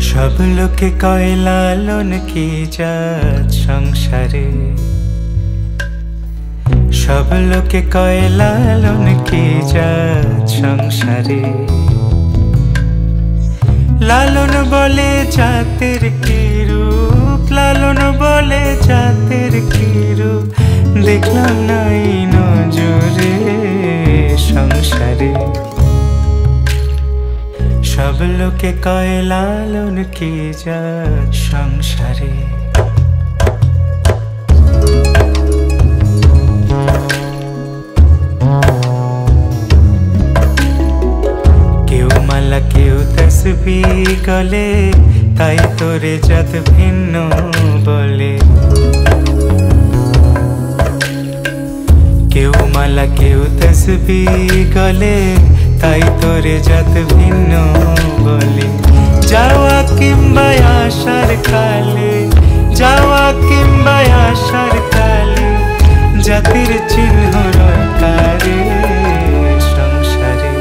সব লোকে কয় লালন কি জাত সংসারে, সব লোকে কয় লালন কি জাত সংসারে। লালন বলে জাতের কি রূপ, লালন বলে জাতের কি রূপ, দেখলাম নাই নজরে সংসারে। সব লোকে কয় লালন কি জাত সংসারে। কেউ মালা কেউ তসবিহ গলে, তাই তোরে জাত ভিন্ন বলে। কেউ মালা কেউ তসবিহ গলে, তাই তোরে জাত ভিন্ন বলে। যাওয়া কিংবা আসার কালে, যাওয়া কিংবা আসার কালে, জাতির চিহ্ন রকারে সংসারে।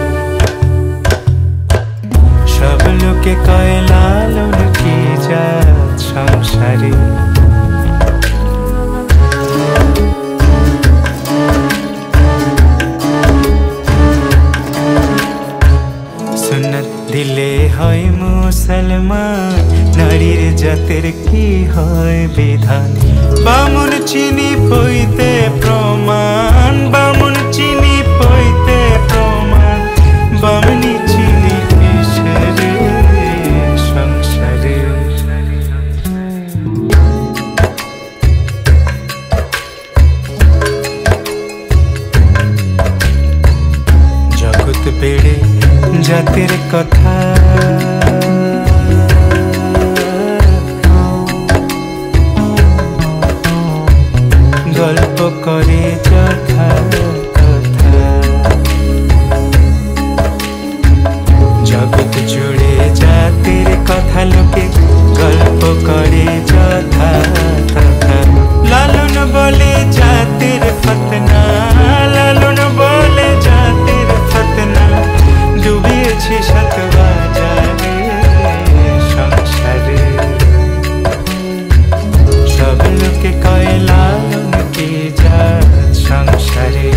সব লোকে কয় লালন কি জাত সংসারে। সুন্নত দিলে হয় মুসলমান, নারীর জাতের কি হয় বিধান। বামুন চিনি পইতে প্রমাণ, বামুন চিনি পইতে প্রমাণ, বামনি চিনি কিসেরে সংসারে। জগৎ বেড়ে জাতের কথা, গল্প করে যথা কথা। জগৎ জুড়ে জাতের কথা লোকে গল্প করে যথা কথা। লালন বলে জাতের ফতনা, লালন বলে জাতের ফতনা, ডুবিয়েছে শত বাজারে সংসারে। সব লোকে কয় লালন কি জাত সংসারে।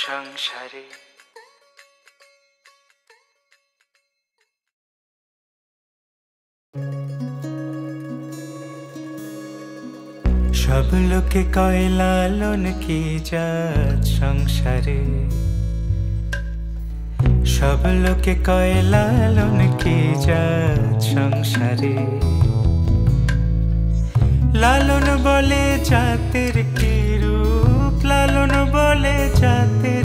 সংসারে সব লোকে কয় লালন কি জাত সংসারে। সব লোকে কয় লালন কি জাত সংসারে। লালন বলে জাতের কি রূপ, লালন বলে জাতের